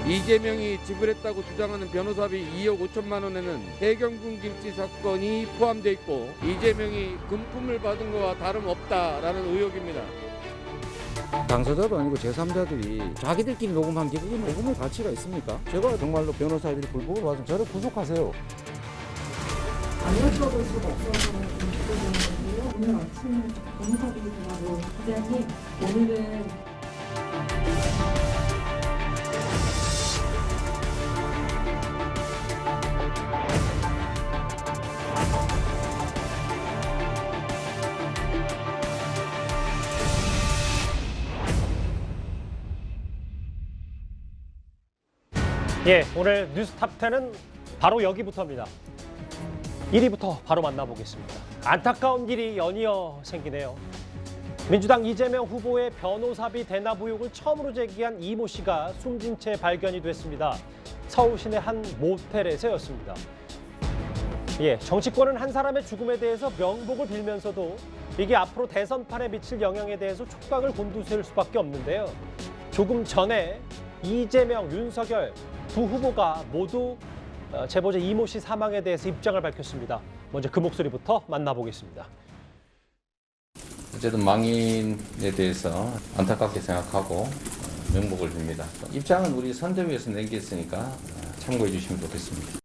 이재명이 지불했다고 주장하는 변호사비 2억 5천만 원에는 해경군 김치 사건이 포함되어 있고 이재명이 금품을 받은 것과 다름없다라는 의혹입니다. 당사자도 아니고 제3자들이 자기들끼리 녹음한 게 그게 녹음의 가치가 있습니까? 제가 정말로 변호사들이 불법을 받으면 저를 구속하세요. 안 여쭤볼 수가 없어서 좀 여쭤보는 건데요. 오늘 아침 변호사비 전화로 기자님, 오늘은 예, 오늘 뉴스탑10은 바로 여기부터입니다. 1위부터 바로 만나보겠습니다. 안타까운 일이 연이어 생기네요. 민주당 이재명 후보의 변호사비 대납 의혹을 처음으로 제기한 이모 씨가 숨진 채 발견이 됐습니다. 서울 시내 한 모텔에서였습니다. 예, 정치권은 한 사람의 죽음에 대해서 명복을 빌면서도 이게 앞으로 대선판에 미칠 영향에 대해서 촉각을 곤두세울 수밖에 없는데요. 조금 전에 이재명, 윤석열 두 후보가 모두 제보자 이모 씨 사망에 대해서 입장을 밝혔습니다. 먼저 그 목소리부터 만나보겠습니다. 어쨌든 망인에 대해서 안타깝게 생각하고 명복을 빕니다. 입장은 우리 선대위에서 내겠으니까 참고해 주시면 좋겠습니다.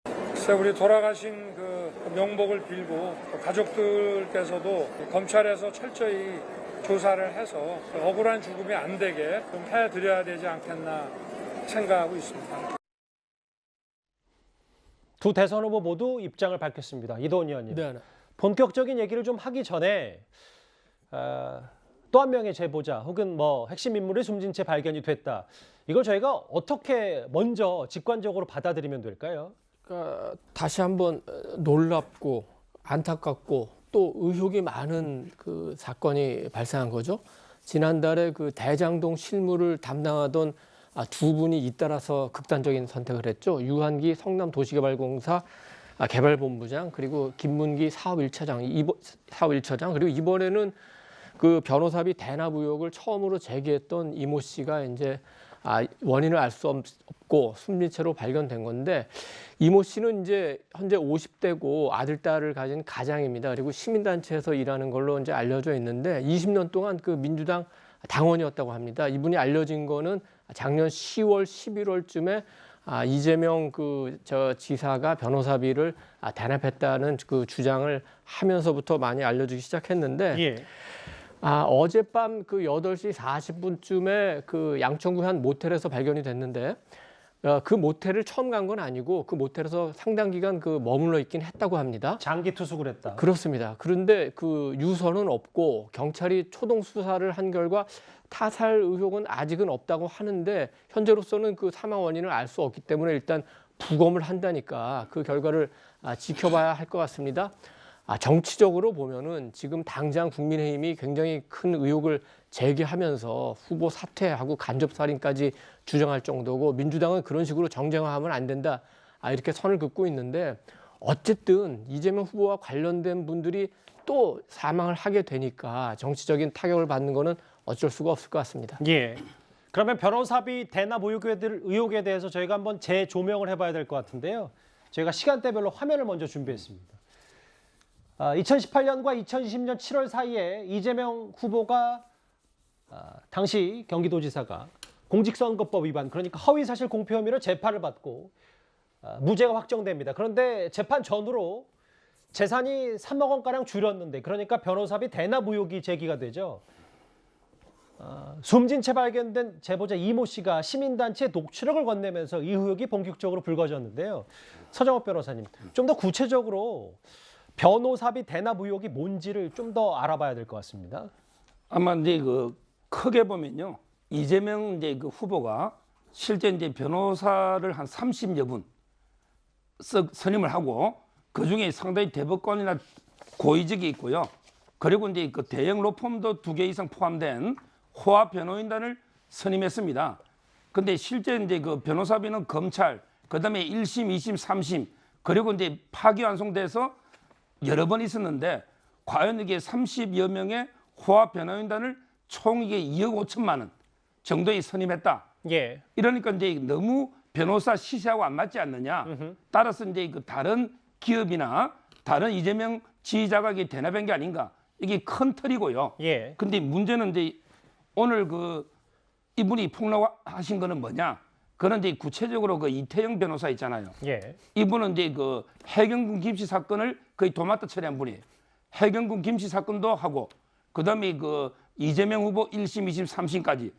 글쎄 우리 돌아가신 그 명복을 빌고 가족들께서도 검찰에서 철저히 조사를 해서 억울한 죽음이 안 되게 좀 해드려야 되지 않겠나 생각하고 있습니다. 두 대선 후보 모두 입장을 밝혔습니다. 이도훈 의원님. 네. 본격적인 얘기를 좀 하기 전에 또 한 명의 제보자 혹은 뭐 핵심 인물이 숨진 채 발견이 됐다. 이걸 저희가 어떻게 먼저 직관적으로 받아들이면 될까요? 그러니까 다시 한번 놀랍고 안타깝고 또 의혹이 많은 그 사건이 발생한 거죠. 지난달에 그 대장동 실무를 담당하던 두 분이 잇따라서 극단적인 선택을 했죠. 유한기 성남도시개발공사 개발본부장 그리고 김문기 사업 1차장 그리고 이번에는 그 변호사비 대납 의혹을 처음으로 제기했던 이모 씨가 이제 원인을 알 수 없고 숨진 채로 발견된 건데 이모 씨는 이제 현재 50대고 아들, 딸을 가진 가장입니다. 그리고 시민단체에서 일하는 걸로 이제 알려져 있는데 20년 동안 그 민주당 당원이었다고 합니다. 이분이 알려진 거는 작년 10월, 11월쯤에 이재명 지사가 변호사비를 대납했다는 그 주장을 하면서부터 많이 알려지기 시작했는데 예. 어젯밤 그 8시 40분쯤에 그 양천구 한 모텔에서 발견이 됐는데 그 모텔을 처음 간 건 아니고 그 모텔에서 상당 기간 그 머물러 있긴 했다고 합니다. 장기 투숙을 했다. 그렇습니다. 그런데 그 유서는 없고 경찰이 초동 수사를 한 결과 타살 의혹은 아직은 없다고 하는데 현재로서는 그 사망 원인을 알 수 없기 때문에 일단 부검을 한다니까 그 결과를 지켜봐야 할 것 같습니다. 정치적으로 보면은 지금 당장 국민의힘이 굉장히 큰 의혹을 제기하면서 후보 사퇴하고 간접살인까지 주장할 정도고 민주당은 그런 식으로 정쟁화하면 안 된다 이렇게 선을 긋고 있는데 어쨌든 이재명 후보와 관련된 분들이 또 사망을 하게 되니까 정치적인 타격을 받는 거는 어쩔 수가 없을 것 같습니다. 예. 그러면 변호사비 대납 의혹에 대해서 저희가 한번 재조명을 해봐야 될 것 같은데요. 저희가 시간대별로 화면을 먼저 준비했습니다. 2018년과 2020년 7월 사이에 이재명 후보가 당시 경기도지사가 공직선거법 위반, 그러니까 허위사실 공표 혐의로 재판을 받고 무죄가 확정됩니다. 그런데 재판 전후로 재산이 3억 원가량 줄였는데 그러니까 변호사비 대납 의혹이 제기가 되죠. 숨진 채 발견된 제보자 이모 씨가 시민단체 녹취록을 건네면서 이 의혹이 본격적으로 불거졌는데요. 서정업 변호사님, 좀 더 구체적으로 변호사비 대납 의혹이 뭔지를 좀 더 알아봐야 될 것 같습니다. 아마 이제 크게 보면요, 이재명 이제 후보가 실제 이제 변호사를 한 30여 분 선임을 하고 그 중에 상당히 대법관이나 고위직이 있고요. 그리고 이제 그 대형 로펌도 2개 이상 포함된 호화 변호인단을 선임했습니다. 근데 실제 이제 그 변호사비는 검찰, 그다음에 1심, 2심, 3심, 그리고 이제 파기환송돼서 여러 번 있었는데 과연 이게 30여 명의 호화 변호인단을 총 이게 2억 5천만 원 정도에 선임했다. 예. 이러니까 이제 너무 변호사 시세하고 안 맞지 않느냐. 따라서 이제 그 다른 기업이나 다른 이재명 지지자가 이게 대납한 게 아닌가. 이게 큰 틀이고요. 예. 근데 문제는 이제 오늘 그 이분이 폭로하신 거는 뭐냐? 그런 이제 구체적으로 그 이태영 변호사 있잖아요. 예. 이분은 이제 그 해경군 김씨 사건을 거의 도맡아 처리한 분이에요. 해경군 김씨 사건도 하고, 그다음에 그 이재명 후보 1심, 2심, 3심까지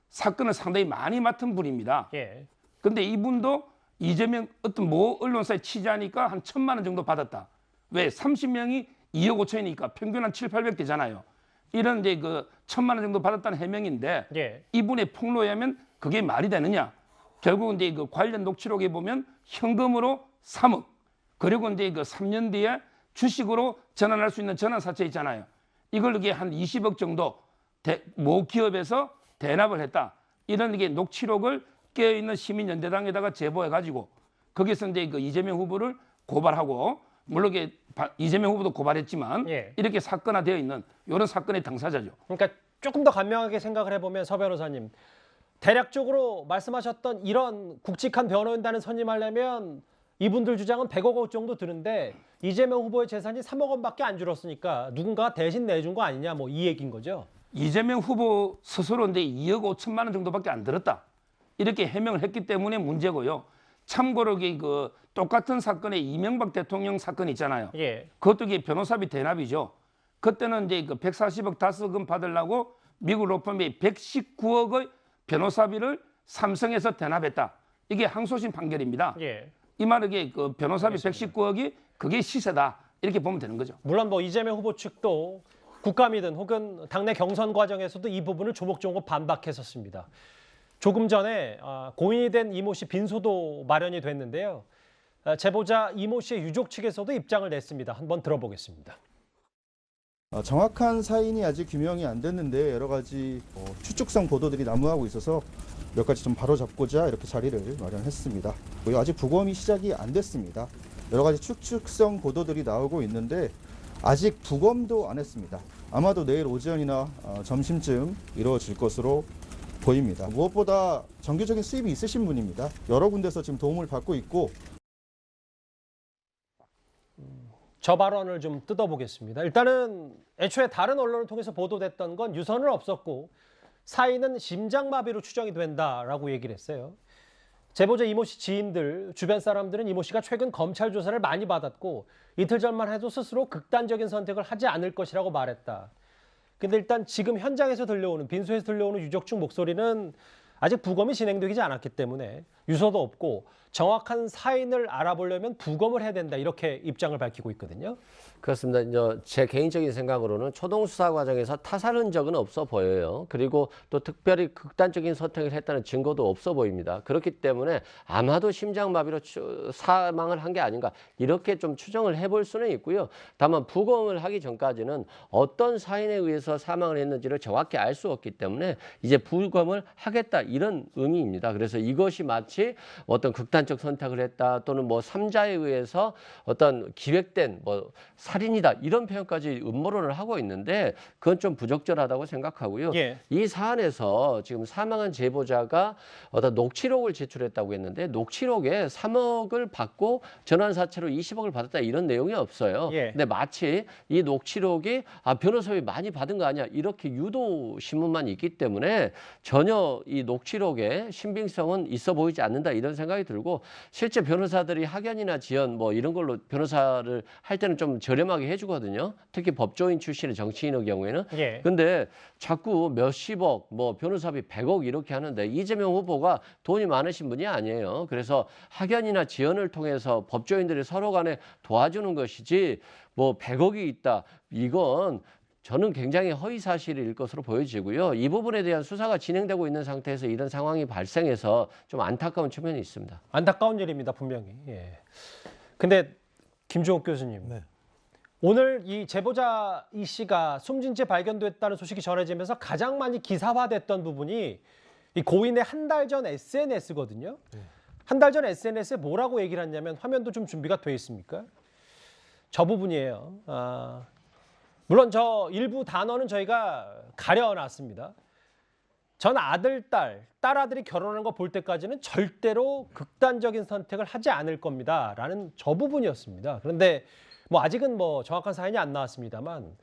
사건을 상당히 많이 맡은 분입니다. 예. 근데 이분도 이재명 어떤 모 언론사에 취재하니까 한 1,000만 원 정도 받았다. 왜? 30명이 2억 5천이니까 평균 한 7, 800 되잖아요. 이런 이제 그 1,000만 원 정도 받았다는 해명인데 예. 이분의 폭로에 하면 그게 말이 되느냐? 결국 이제 그 관련 녹취록에 보면 현금으로 3억, 그리고 이제 그 3년 뒤에 주식으로 전환할 수 있는 전환사채 있잖아요. 이걸 이게 한 20억 정도 모 기업에서 대납을 했다. 이런 게 녹취록을 깨어있는 시민연대당에다가 제보해가지고 거기서 이제 그 이재명 후보를 고발하고, 물론 이게 이재명 후보도 고발했지만 예. 이렇게 사건화되어 있는 이런 사건의 당사자죠. 그러니까 조금 더 간명하게 생각을 해보면 서 변호사님, 대략적으로 말씀하셨던 이런 굵직한 변호인단을 선임하려면 이분들 주장은 100억 원 정도 드는데 이재명 후보의 재산이 3억 원밖에 안 줄었으니까 누군가 대신 내준 거 아니냐, 뭐 이 얘기인 거죠. 이재명 후보 스스로인데 2억 5천만 원 정도밖에 안 들었다. 이렇게 해명을 했기 때문에 문제고요. 참고로 그 똑같은 사건에 이명박 대통령 사건 있잖아요. 예. 그것도 이게 변호사비 대납이죠. 그때는 이제 그 140억 다스금 받으려고 미국 로펌이 119억의 변호사비를 삼성에서 대납했다. 이게 항소심 판결입니다. 예. 이 말은 이게 그 변호사비 119억이 그게 시세다. 이렇게 보면 되는 거죠. 물론 뭐 이재명 후보 측도 국감이든 혹은 당내 경선 과정에서도 이 부분을 조목조목 반박했었습니다. 조금 전에 고인이 된 이모 씨 빈소도 마련이 됐는데요. 제보자 이모 씨의 유족 측에서도 입장을 냈습니다. 한번 들어보겠습니다. 정확한 사인이 아직 규명이 안 됐는데 여러 가지 추측성 보도들이 난무하고 있어서 몇 가지 좀 바로잡고자 이렇게 자리를 마련했습니다. 아직 부검이 시작이 안 됐습니다. 여러 가지 추측성 보도들이 나오고 있는데 아직 부검도 안 했습니다. 아마도 내일 오전이나 점심쯤 이루어질 것으로 보입니다. 무엇보다 정규적인 수입이 있으신 분입니다. 여러 군데서 지금 도움을 받고 있고. 저 발언을 좀 뜯어보겠습니다. 일단은 애초에 다른 언론을 통해서 보도됐던 건 유서는 없었고 사인은 심장마비로 추정이 된다라고 얘기를 했어요. 제보자 이모 씨 지인들, 주변 사람들은 이모 씨가 최근 검찰 조사를 많이 받았고 이틀 전만 해도 스스로 극단적인 선택을 하지 않을 것이라고 말했다. 근데 일단 지금 현장에서 들려오는, 빈소에서 들려오는 유족 측 목소리는 아직 부검이 진행되지 않았기 때문에 유서도 없고 정확한 사인을 알아보려면 부검을 해야 된다, 이렇게 입장을 밝히고 있거든요. 그렇습니다. 이제 제 개인적인 생각으로는 초동 수사 과정에서 타살 흔적은 없어 보여요. 그리고 또 특별히 극단적인 선택을 했다는 증거도 없어 보입니다. 그렇기 때문에 아마도 심장마비로 사망을 한 게 아닌가, 이렇게 좀 추정을 해볼 수는 있고요. 다만 부검을 하기 전까지는 어떤 사인에 의해서 사망을 했는지를 정확히 알 수 없기 때문에 이제 부검을 하겠다, 이런 의미입니다. 그래서 이것이 마치 어떤 극단적 선택을 했다, 또는 뭐 삼자에 의해서 어떤 기획된 뭐 살인이다, 이런 표현까지 음모론을 하고 있는데 그건 좀 부적절하다고 생각하고요. 예. 이 사안에서 지금 사망한 제보자가 어떤 녹취록을 제출했다고 했는데 녹취록에 3억을 받고 전환사채로 20억을 받았다, 이런 내용이 없어요. 예. 근데 마치 이 녹취록이 변호사비 많이 받은 거 아니야, 이렇게 유도 신문만 있기 때문에 전혀 이 녹취록에 신빙성은 있어 보이지 않는다, 이런 생각이 들고, 실제 변호사들이 학연이나 지연 뭐 이런 걸로 변호사를 할 때는 좀 저렴하게 해주거든요. 특히 법조인 출신의 정치인의 경우에는. 예. 근데 자꾸 몇십억, 뭐 변호사비 100억 이렇게 하는데 이재명 후보가 돈이 많으신 분이 아니에요. 그래서 학연이나 지연을 통해서 법조인들이 서로 간에 도와주는 것이지 뭐 100억이 있다, 이건 저는 굉장히 허위 사실일 것으로 보여지고요. 이 부분에 대한 수사가 진행되고 있는 상태에서 이런 상황이 발생해서 좀 안타까운 측면이 있습니다. 안타까운 일입니다, 분명히. 예. 근데 김종욱 교수님, 네. 오늘 이 제보자 이 씨가 숨진 채 발견됐다는 소식이 전해지면서 가장 많이 기사화됐던 부분이 이 고인의 한 달 전 SNS거든요. 한 달 전 SNS에 뭐라고 얘기를 했냐면, 화면도 좀 준비가 돼 있습니까? 저 부분이에요. 물론 저 일부 단어는 저희가 가려놨습니다. 전 아들, 딸아들이 결혼하는 거 볼 때까지는 절대로 극단적인 선택을 하지 않을 겁니다. 라는 저 부분이었습니다. 그런데 뭐 아직은 뭐 정확한 사연이 안 나왔습니다만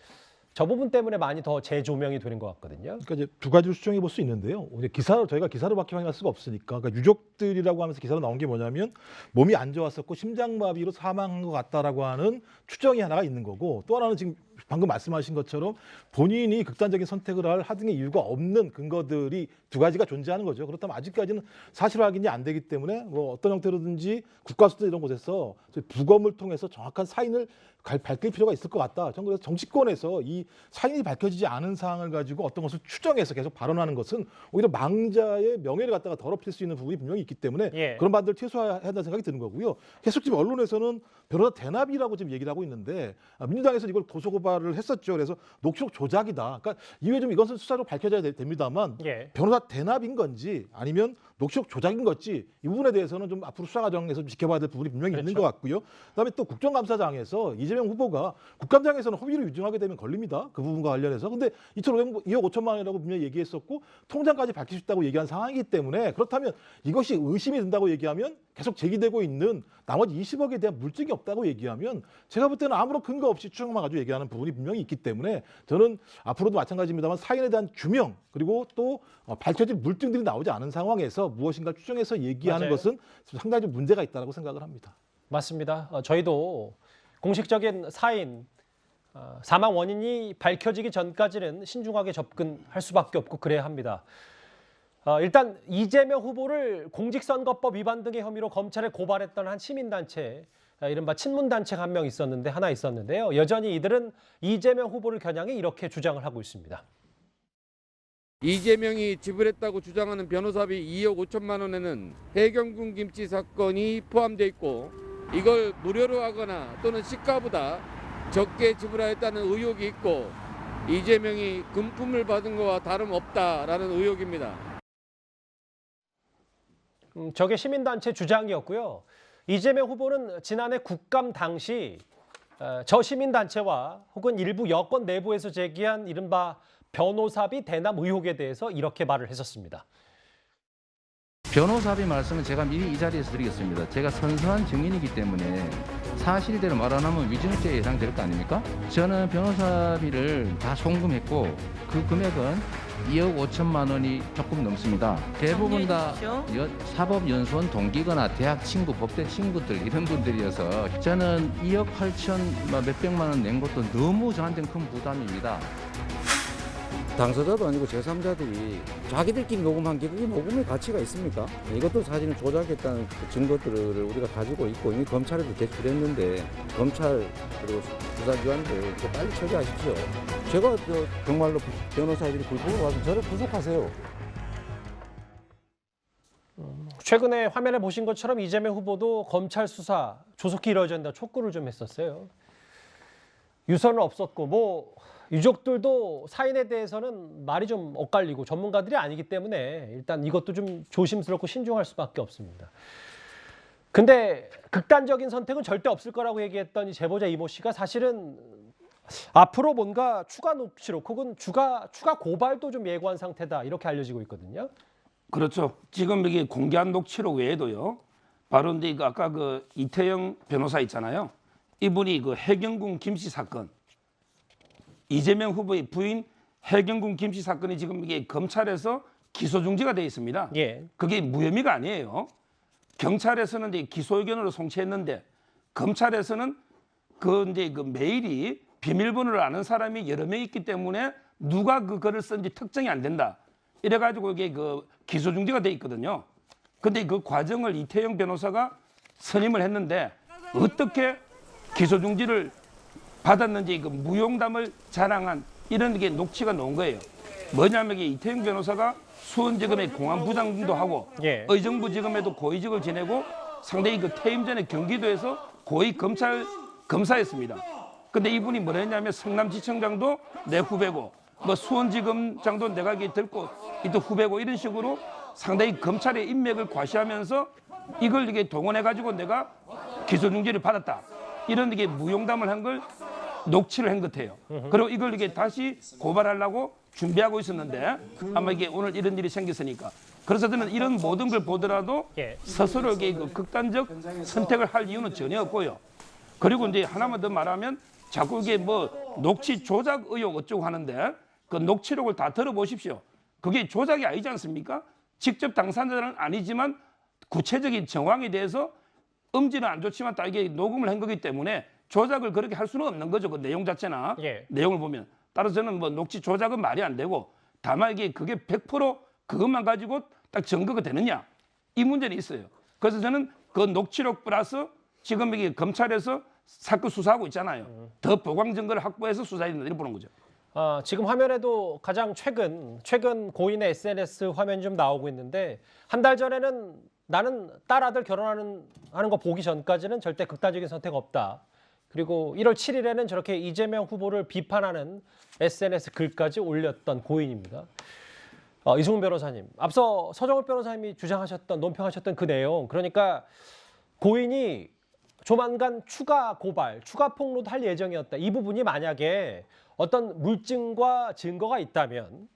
저 부분 때문에 많이 더 재조명이 되는 것 같거든요. 그러니까 이제 두 가지로 추정해 볼 수 있는데요. 이제 저희가 기사로밖에 확인할 수가 없으니까, 그러니까 유족들이라고 하면서 기사로 나온 게 뭐냐면 몸이 안 좋았었고 심장마비로 사망한 것 같다라고 하는 추정이 하나가 있는 거고, 또 하나는 지금 방금 말씀하신 것처럼 본인이 극단적인 선택을 할 등의 이유가 없는 근거들이 두 가지가 존재하는 거죠. 그렇다면 아직까지는 사실 확인이 안 되기 때문에 뭐 어떤 형태로든지 국가수사 이런 곳에서 부검을 통해서 정확한 사인을 밝힐 필요가 있을 것 같다. 저는 그래서 정치권에서 이 사인이 밝혀지지 않은 사항을 가지고 어떤 것을 추정해서 계속 발언하는 것은 오히려 망자의 명예를 갖다가 더럽힐 수 있는 부분이 분명히 있기 때문에 그런 반대를 퇴소해야 한다는 생각이 드는 거고요. 계속 지금 언론에서는 변호사 대납이라고 지금 얘기를 하고 있는데, 민주당에서 이걸 고소고발을 했었죠. 그래서 녹취록 조작이다. 그러니까 이후에 좀 이것은 수사로 밝혀져야 됩니다만 변호사 대납인 건지 아니면 녹취록 조작인 건지 이 부분에 대해서는 좀 앞으로 수사 과정에서 좀 지켜봐야 될 부분이 분명히 있는 것 같고요. 그다음에 또 국정감사장에서 이재명 후보가 국감장에서는 허위를 유증하게 되면 걸립니다. 그 부분과 관련해서. 근데 2억 5천만 원이라고 분명히 얘기했었고 통장까지 밝힐 수 있다고 얘기한 상황이기 때문에, 그렇다면 이것이 의심이 든다고 얘기하면 계속 제기되고 있는 나머지 20억에 대한 물증이 없다고 얘기하면 제가 볼 때는 아무런 근거 없이 추정만 가지고 얘기하는 부분이 분명히 있기 때문에 저는 앞으로도 마찬가지입니다만 사인에 대한 규명 그리고 또 밝혀질 물증들이 나오지 않은 상황에서 무엇인가 추정해서 얘기하는 것은 상당히 좀 문제가 있다고 생각을 합니다. 맞습니다. 저희도 공식적인 사인, 사망 원인이 밝혀지기 전까지는 신중하게 접근할 수밖에 없고 그래야 합니다. 일단 이재명 후보를 공직선거법 위반 등의 혐의로 검찰에 고발했던 한 시민단체, 이른바 친문단체가 한 명 하나 있었는데요. 여전히 이들은 이재명 후보를 겨냥해 이렇게 주장을 하고 있습니다. 이재명이 지불했다고 주장하는 변호사비 2억 5천만 원에는 해경군 김치 사건이 포함되어 있고, 이걸 무료로 하거나 또는 시가보다 적게 지불하였다는 의혹이 있고, 이재명이 금품을 받은 것과 다름없다라는 의혹입니다. 저게 시민단체 주장이었고요. 이재명 후보는 지난해 국감 당시 저 시민단체와 혹은 일부 여권 내부에서 제기한 이른바 변호사비 대납 의혹에 대해서 이렇게 말을 했었습니다. 변호사비 말씀은 제가 미리 이 자리에서 드리겠습니다. 제가 선서한 증인이기 때문에 사실대로 말 안 하면 위증죄에 해당될 거 아닙니까? 저는 변호사비를 다 송금했고 그 금액은 2억 5천만 원이 조금 넘습니다. 대부분 다 사법연수원 동기거나 대학 친구, 법대 친구들 이런 분들이어서 저는 2억 8천 몇백만 원 낸 것도 너무 저한테는 큰 부담입니다. 당사자도 아니고 제3자들이 자기들끼리 녹음한 게 그게 녹음의 가치가 있습니까? 이것도 사실은 조작했다는 그 증거들을 우리가 가지고 있고 이미 검찰에도 제출했는데 검찰 그리고 수사기관들 빨리 처리하십시오. 제가 정말로 변호사들이 불법으로 와서 저를 구속하세요. 최근에 화면에 보신 것처럼 이재명 후보도 검찰 수사 조속히 이루어져야 된다 촉구를 좀 했었어요. 유서는 없었고 뭐 유족들도 사인에 대해서는 말이 좀 엇갈리고 전문가들이 아니기 때문에 일단 이것도 좀 조심스럽고 신중할 수밖에 없습니다. 근데 극단적인 선택은 절대 없을 거라고 얘기했던 이 제보자 이모 씨가 사실은 앞으로 뭔가 추가 녹취록 혹은 추가 고발도 좀 예고한 상태다 이렇게 알려지고 있거든요. 그렇죠. 지금 여기 공개한 녹취록 외에도요. 바로 이제 아까 그 이태영 변호사 있잖아요. 이분이 그 해경군 김씨 사건, 이재명 후보의 부인 해경군 김씨 사건이 지금 이게 검찰에서 기소 중지가 돼 있습니다. 그게 무혐의가 아니에요. 경찰에서는 이제 기소 의견으로 송치했는데 검찰에서는 그 메일이 비밀번호를 아는 사람이 여러 명 있기 때문에 누가 그 글을 쓴지 특정이 안 된다. 이래가지고 이게 그 기소 중지가 돼 있거든요. 근데 그 과정을 이태영 변호사가 선임을 했는데 어떻게 기소 중지를 받았는지 그 무용담을 자랑한 이런 게 녹취가 나온 거예요. 뭐냐면 이태영 변호사가 수원지검의 공안부장도 하고 의정부지검에도 고위직을 지내고 상당히 그 퇴임 전에 경기도에서 고위 검사였습니다. 근데 이분이 뭐라 했냐면 성남지청장도 내 후배고 뭐 수원지검장도 내가 들고 또 후배고 이런 식으로 상당히 검찰의 인맥을 과시하면서 이걸 이게 동원해가지고 내가 기소중지를 받았다. 이런 게 무용담을 한 걸 녹취를 한 것 같아요. 그리고 이걸 이게 다시 고발하려고 준비하고 있었는데 아마 이게 오늘 이런 일이 생겼으니까. 그래서 저는 이런 모든 걸 보더라도 스스로에게 그 극단적 선택을 할 이유는 전혀 없고요. 그리고 이제 하나만 더 말하면 자꾸 이게 뭐 녹취 조작 의혹 어쩌고 하는데 그 녹취록을 다 들어보십시오. 그게 조작이 아니지 않습니까? 직접 당사자는 아니지만 구체적인 정황에 대해서 음질은 안 좋지만 다 이게 녹음을 한 거기 때문에 조작을 그렇게 할 수는 없는 거죠. 그 내용 자체나 내용을 보면. 따라서 저는 뭐 녹취 조작은 말이 안 되고 다만 이게 그게 100% 그것만 가지고 딱 증거가 되느냐 이 문제는 있어요. 그래서 저는 그 녹취록 플러스 지금 이게 검찰에서 사건 수사하고 있잖아요. 더 보강 증거를 확보해서 수사해야 된다 이렇게 보는 거죠. 지금 화면에도 가장 최근 고인의 SNS 화면이 좀 나오고 있는데 한 달 전에는 나는 딸 아들 결혼하는 거 보기 전까지는 절대 극단적인 선택 없다. 그리고 1월 7일에는 저렇게 이재명 후보를 비판하는 SNS 글까지 올렸던 고인입니다. 이승훈 변호사님, 앞서 서정훈 변호사님이 주장하셨던, 논평하셨던 그 내용, 그러니까 고인이 조만간 추가 고발, 추가 폭로도 할 예정이었다. 이 부분이 만약에 어떤 물증과 증거가 있다면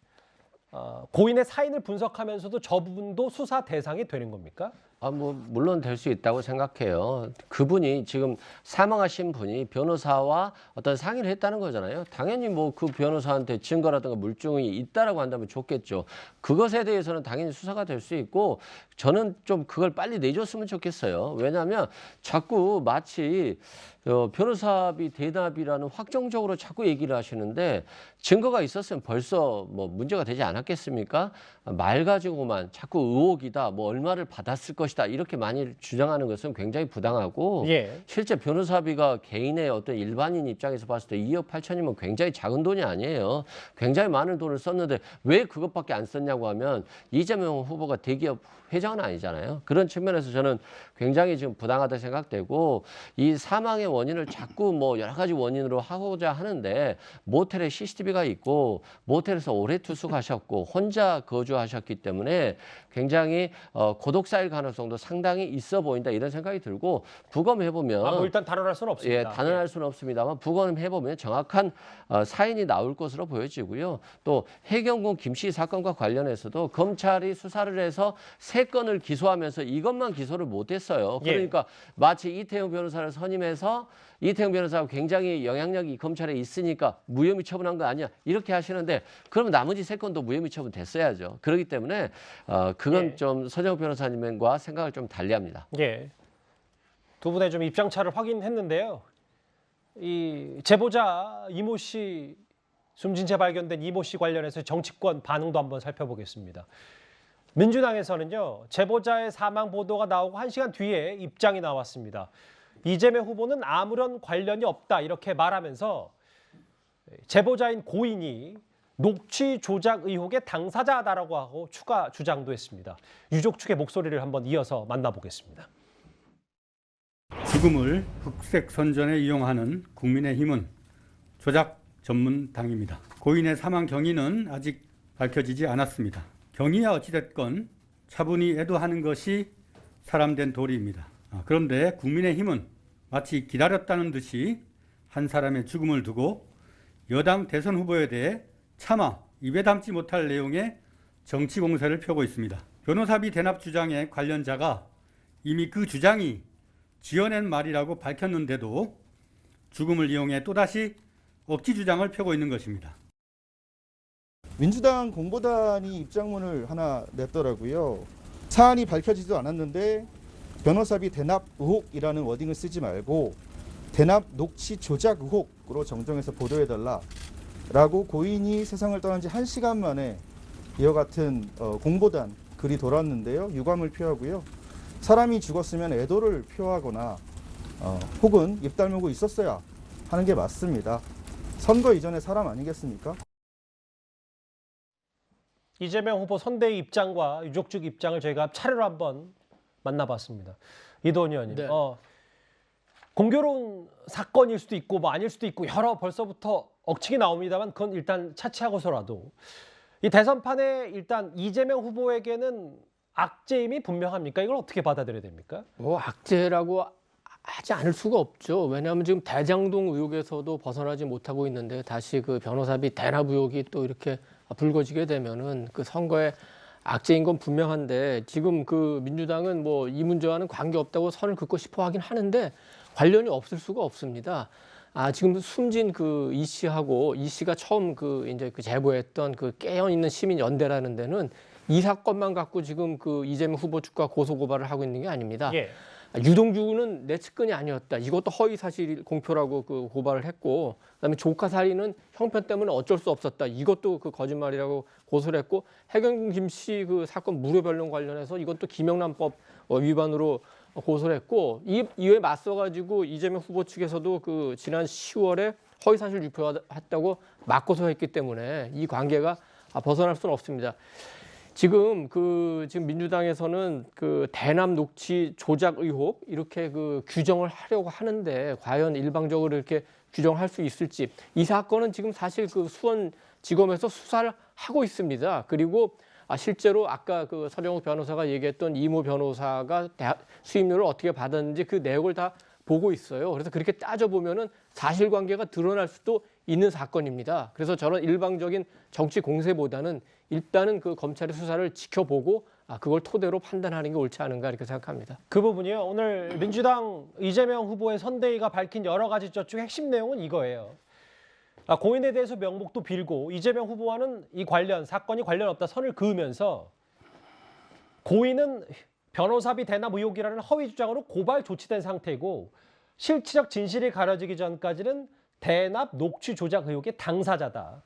고인의 사인을 분석하면서도 저 부분도 수사 대상이 되는 겁니까? 물론 될 수 있다고 생각해요. 그분이 지금 사망하신 분이 변호사와 어떤 상의를 했다는 거잖아요. 당연히 뭐 그 변호사한테 증거라든가 물증이 있다라고 한다면 좋겠죠. 그것에 대해서는 당연히 수사가 될 수 있고 저는 좀 그걸 빨리 내줬으면 좋겠어요. 왜냐하면 자꾸 마치 변호사비 대납이라는 확정적으로 자꾸 얘기를 하시는데 증거가 있었으면 벌써 뭐 문제가 되지 않았겠습니까? 말 가지고만 자꾸 의혹이다, 뭐 얼마를 받았을 것이다 이렇게 많이 주장하는 것은 굉장히 부당하고 실제 변호사비가 개인의 어떤 일반인 입장에서 봤을 때 2억 8천이면 굉장히 작은 돈이 아니에요. 굉장히 많은 돈을 썼는데 왜 그것밖에 안 썼냐고 하면 이재명 후보가 대기업 회장은 아니잖아요. 그런 측면에서 저는 굉장히 지금 부당하다 생각되고 이 사망의 원인을 자꾸 뭐 여러 가지 원인으로 하고자 하는데 모텔에 CCTV가 있고 모텔에서 오래 투숙하셨고 혼자 거주하셨기 때문에 굉장히 고독 쌓일 가능성도 상당히 있어 보인다 이런 생각이 들고 부검해보면 일단 단언할 수는 없습니다. 단언할 수는 없습니다만 부검해보면 정확한 사인이 나올 것으로 보여지고요. 또 해경군 김씨 사건과 관련해서도 검찰이 수사를 해서 3건을 기소하면서 이것만 기소를 못했어요. 그러니까 마치 이태영 변호사를 선임해서 이태영 변호사가 굉장히 영향력이 검찰에 있으니까 무혐의 처분한 거 아니야 이렇게 하시는데 그러면 나머지 3건도 무혐의 처분 됐어야죠. 그렇기 때문에 그건 좀 서정욱 변호사님과 생각을 좀 달리합니다. 두 분의 좀 입장차를 확인했는데요. 이 제보자 이모 씨 숨진 채 발견된 이모 씨 관련해서 정치권 반응도 한번 살펴보겠습니다. 민주당에서는요. 제보자의 사망 보도가 나오고 1시간 뒤에 입장이 나왔습니다. 이재명 후보는 아무런 관련이 없다 이렇게 말하면서 제보자인 고인이 녹취 조작 의혹의 당사자다라고 하고 추가 주장도 했습니다. 유족 측의 목소리를 한번 이어서 만나보겠습니다. 죽음을 흑색 선전에 이용하는 국민의힘은 조작 전문 당입니다. 고인의 사망 경위는 아직 밝혀지지 않았습니다. 경위야 어찌됐건 차분히 애도하는 것이 사람된 도리입니다. 그런데 국민의힘은 마치 기다렸다는 듯이 한 사람의 죽음을 두고 여당 대선 후보에 대해 차마 입에 담지 못할 내용의 정치 공세를 펴고 있습니다. 변호사비 대납 주장의 관련자가 이미 그 주장이 지어낸 말이라고 밝혔는데도 죽음을 이용해 또다시 억지 주장을 펴고 있는 것입니다. 민주당 공보단이 입장문을 하나 냈더라고요. 사안이 밝혀지지도 않았는데 변호사비 대납 의혹이라는 워딩을 쓰지 말고 대납 녹취 조작 의혹으로 정정해서 보도해달라라고 고인이 세상을 떠난 지 1시간 만에 이와 같은 공보단 글이 돌았는데요. 유감을 표하고요. 사람이 죽었으면 애도를 표하거나 혹은 입 다물고 있었어야 하는 게 맞습니다. 선거 이전의 사람 아니겠습니까? 이재명 후보 선대위 입장과 유족 측 입장을 저희가 차례로 한번 만나봤습니다. 이도원 의원님, 공교로운 사건일 수도 있고 뭐 아닐 수도 있고 여러 벌써부터 억측이 나옵니다만 그건 일단 차치하고서라도 이 대선판에 일단 이재명 후보에게는 악재임이 분명합니까? 이걸 어떻게 받아들여야 됩니까? 악재라고 하지 않을 수가 없죠. 왜냐하면 지금 대장동 의혹에서도 벗어나지 못하고 있는데 다시 그 변호사비 대납 의혹이 또 이렇게 불거지게 되면은 그 선거에 악재인 건 분명한데 지금 그 민주당은 뭐 이 문제와는 관계없다고 선을 긋고 싶어 하긴 하는데 관련이 없을 수가 없습니다. 지금 숨진 그 이 씨하고 이 씨가 처음 그 이제 그 제보했던 그 깨어 있는 시민 연대라는 데는 이 사건만 갖고 지금 그 이재명 후보 측과 고소 고발을 하고 있는 게 아닙니다. 예. 유동규는 내 측근이 아니었다. 이것도 허위 사실 공표라고 그 고발을 했고, 그다음에 조카 살인은 형편 때문에 어쩔 수 없었다. 이것도 그 거짓말이라고 고소를 했고, 해경군 김씨 그 사건 무료 변론 관련해서 이것도 김영란법 위반으로 고소를 했고, 이에 맞서가지고 이재명 후보 측에서도 그 지난 10월에 허위 사실 유포했다고 맞고소했기 때문에 이 관계가 벗어날 수는 없습니다. 지금 민주당에서는 그 대납 녹취 조작 의혹 이렇게 그 규정을 하려고 하는데 과연 일방적으로 이렇게 규정할 수 있을지, 이 사건은 지금 사실 그 수원지검에서 수사를 하고 있습니다. 그리고 실제로 아까 그 서령욱 변호사가 얘기했던 이모 변호사가 수임료를 어떻게 받았는지 그 내역을 다 보고 있어요. 그래서 그렇게 따져보면은 사실관계가 드러날 수도 있는 사건입니다. 그래서 저는 일방적인 정치 공세보다는 일단은 그 검찰의 수사를 지켜보고 그걸 토대로 판단하는 게 옳지 않은가 이렇게 생각합니다. 그 부분이요. 오늘 민주당 이재명 후보의 선대위가 밝힌 여러 가지 것 중 핵심 내용은 이거예요. 고인에 대해서 명목도 빌고 이재명 후보와는 이 사건이 관련 없다 선을 그으면서 고인은 변호사비 대납 의혹이라는 허위 주장으로 고발 조치된 상태고 실체적 진실이 가려지기 전까지는 대납 녹취 조작 의혹의 당사자다.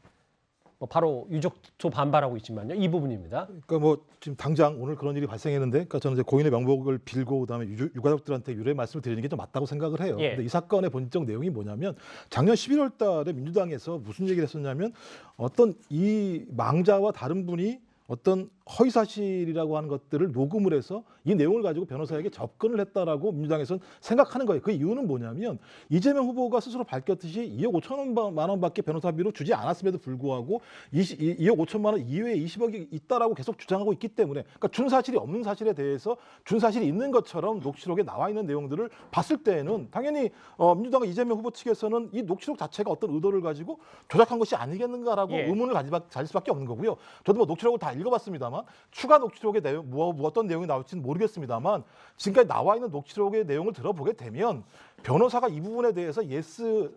바로 유족도 반발하고 있지만요. 이 부분입니다. 그러니까 뭐 지금 당장 오늘 그런 일이 발생했는데, 그러니까 저는 이제 고인의 명복을 빌고 그다음에 유가족들한테 유례 말씀을 드리는 게 좀 맞다고 생각을 해요. 예. 근데 이 사건의 본질적 내용이 뭐냐면 작년 11월달에 민주당에서 무슨 얘기를 했었냐면 어떤 이 망자와 다른 분이 어떤 허위 사실이라고 하는 것들을 녹음을 해서 이 내용을 가지고 변호사에게 접근을 했다라고 민주당에서는 생각하는 거예요. 그 이유는 뭐냐면 이재명 후보가 스스로 밝혔듯이 2억 5천만 원밖에 변호사비로 주지 않았음에도 불구하고 2억 5천만 원 이외에 20억이 있다라고 계속 주장하고 있기 때문에, 그러니까 준 사실이 없는 사실에 대해서 준 사실이 있는 것처럼 녹취록에 나와 있는 내용들을 봤을 때에는 당연히 민주당과 이재명 후보 측에서는 이 녹취록 자체가 어떤 의도를 가지고 조작한 것이 아니겠는가라고 예. 의문을 가질 수밖에 없는 거고요. 저도 뭐 녹취록을 다 읽어봤습니다만 추가 녹취록의 내용, 어떤 내용이 나올지는 모르겠습니다만 지금까지 나와 있는 녹취록의 내용을 들어보게 되면 변호사가 이 부분에 대해서 예스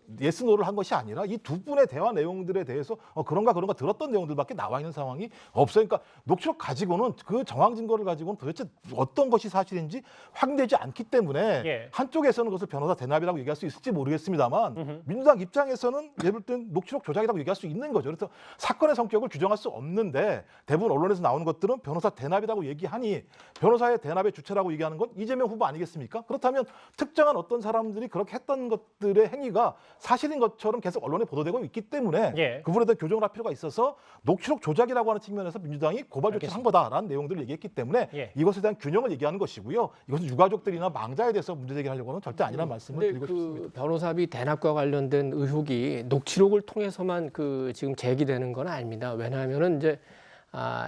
노를 한 것이 아니라 이 두 분의 대화 내용들에 대해서 그런가 들었던 내용들밖에 나와 있는 상황이 없어요. 그러니까 녹취록 가지고는 그 정황 증거를 가지고는 도대체 어떤 것이 사실인지 확인되지 않기 때문에 예. 한쪽에서는 그것을 변호사 대납이라고 얘기할 수 있을지 모르겠습니다만 민주당 입장에서는 예를 들 땐 녹취록 조작이라고 얘기할 수 있는 거죠. 그래서 사건의 성격을 규정할 수 없는데 대부분 언론에서 나오는 것들은 변호사 대납이라고 얘기하니 변호사의 대납의 주체라고 얘기하는 건 이재명 후보 아니겠습니까? 그렇다면 특정한 어떤 사람들이 그렇게 했던 것들의 행위가 사실인 것처럼 계속 언론에 보도되고 있기 때문에 예. 그 부분에 대한 교정을 할 필요가 있어서 녹취록 조작이라고 하는 측면에서 민주당이 고발 조치를 한 거다라는 내용들을 얘기했기 때문에 예. 이것에 대한 균형을 얘기하는 것이고요. 이것은 유가족들이나 망자에 대해서 문제 제기하려고는 절대 아니라는 말씀을 드리고 싶습니다. 그 변호사비 대납과 관련된 의혹이 녹취록을 통해서만 그 지금 제기되는 건 아닙니다. 왜냐하면은 이제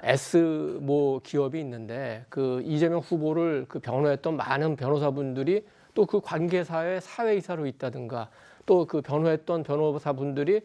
S 기업이 있는데 그 이재명 후보를 그 변호했던 많은 변호사분들이 또 그 관계사의 사회이사로 있다든가 또 그 변호했던 변호사분들이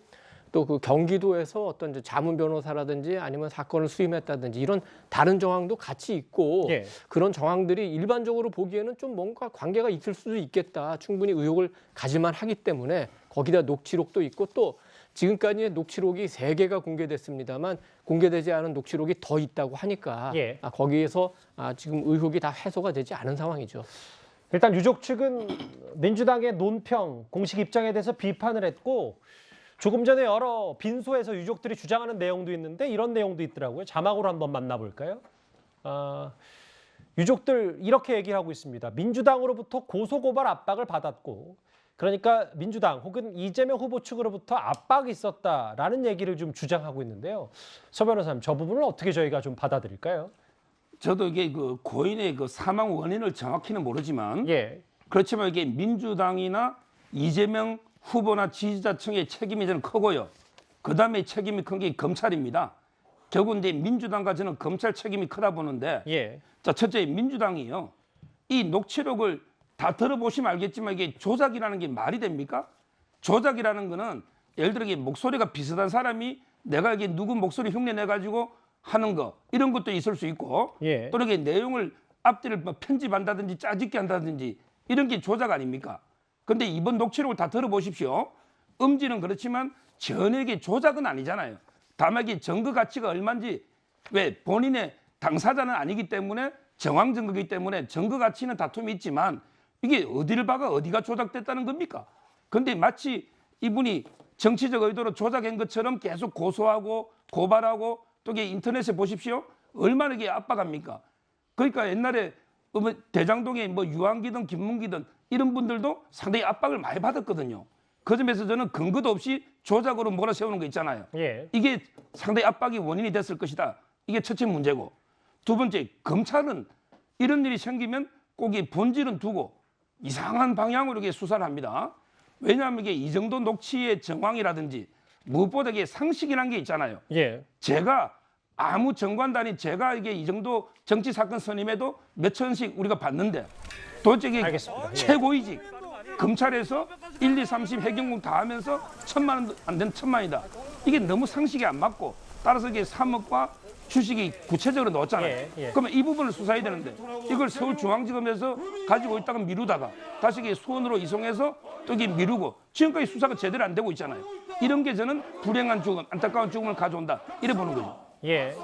또 그 경기도에서 어떤 이제 자문 변호사라든지 아니면 사건을 수임했다든지 이런 다른 정황도 같이 있고 예. 그런 정황들이 일반적으로 보기에는 좀 뭔가 관계가 있을 수도 있겠다. 충분히 의혹을 가질만 하기 때문에 거기다 녹취록도 있고 또 지금까지의 녹취록이 3개가 공개됐습니다만 공개되지 않은 녹취록이 더 있다고 하니까 예. 거기에서 지금 의혹이 다 해소가 되지 않은 상황이죠. 일단 유족 측은 민주당의 논평, 공식 입장에 대해서 비판을 했고 조금 전에 여러 빈소에서 유족들이 주장하는 내용도 있는데 이런 내용도 있더라고요. 자막으로 한번 만나볼까요? 유족들 이렇게 얘기를 하고 있습니다. 민주당으로부터 고소고발 압박을 받았고 그러니까 민주당 혹은 이재명 후보 측으로부터 압박이 있었다라는 얘기를 좀 주장하고 있는데요. 서 변호사님, 저 부분을 어떻게 저희가 좀 받아들일까요? 저도 이게 그 고인의 그 사망 원인을 정확히는 모르지만 예. 그렇지만 이게 민주당이나 이재명 후보나 지지자층의 책임이 저는 크고요. 그다음에 책임이 큰 게 검찰입니다. 결국 이제 민주당과 저는 검찰 책임이 크다 보는데 예. 자, 첫째 민주당이요. 이 녹취록을 다 들어보시면 알겠지만 이게 조작이라는 게 말이 됩니까? 조작이라는 거는 예를 들어 이게 목소리가 비슷한 사람이 내가 이게 누구 목소리 흉내 내 가지고 하는 거 이런 것도 있을 수 있고 예. 또 이렇게 내용을 앞뒤를 뭐 편집한다든지 짜집기 한다든지 이런 게 조작 아닙니까? 근데 이번 녹취록을 다 들어보십시오. 음질은 그렇지만 전혀 이게 조작은 아니잖아요. 다만 이게 증거 가치가 얼마인지 왜 본인의 당사자는 아니기 때문에 정황 증거이기 때문에 증거 가치는 다툼이 있지만 이게 어디를 봐가 어디가 조작됐다는 겁니까? 근데 마치 이분이 정치적 의도로 조작한 것처럼 계속 고소하고 고발하고 또 이게 인터넷에 보십시오. 얼마나 이게 압박합니까? 그러니까 옛날에 대장동에 뭐 유한기든 김문기든 이런 분들도 상당히 압박을 많이 받았거든요. 그 점에서 저는 근거도 없이 조작으로 몰아세우는 거 있잖아요. 예. 이게 상당히 압박이 원인이 됐을 것이다. 이게 첫째 문제고. 두 번째, 검찰은 이런 일이 생기면 꼭 이 본질은 두고 이상한 방향으로 이렇게 수사를 합니다. 왜냐하면 이게 이 정도 녹취의 정황이라든지 무엇보다 이게 상식이라는 게 있잖아요. 예. 제가 아무 정관단이 제가 이게 이 정도 정치 사건 선임해도 몇 천씩 우리가 받는데 도대체 이게 알겠습니다. 예. 최고위직 검찰에서 1, 2, 30 해경궁 다 하면서 1,000만 원도 안 되는 1,000만이다. 이게 너무 상식이 안 맞고 따라서 이게 3억과 주식이 구체적으로 넣었잖아요. 예, 예. 그러면 이 부분을 수사해야 되는데 이걸 서울중앙지검에서 가지고 있다가 미루다가 다시 이게 수원으로 이송해서 또 이게 미루고 지금까지 수사가 제대로 안 되고 있잖아요. 이런 게 저는 불행한 죽음, 안타까운 죽음을 가져온다. 이래 보는 거죠. 예.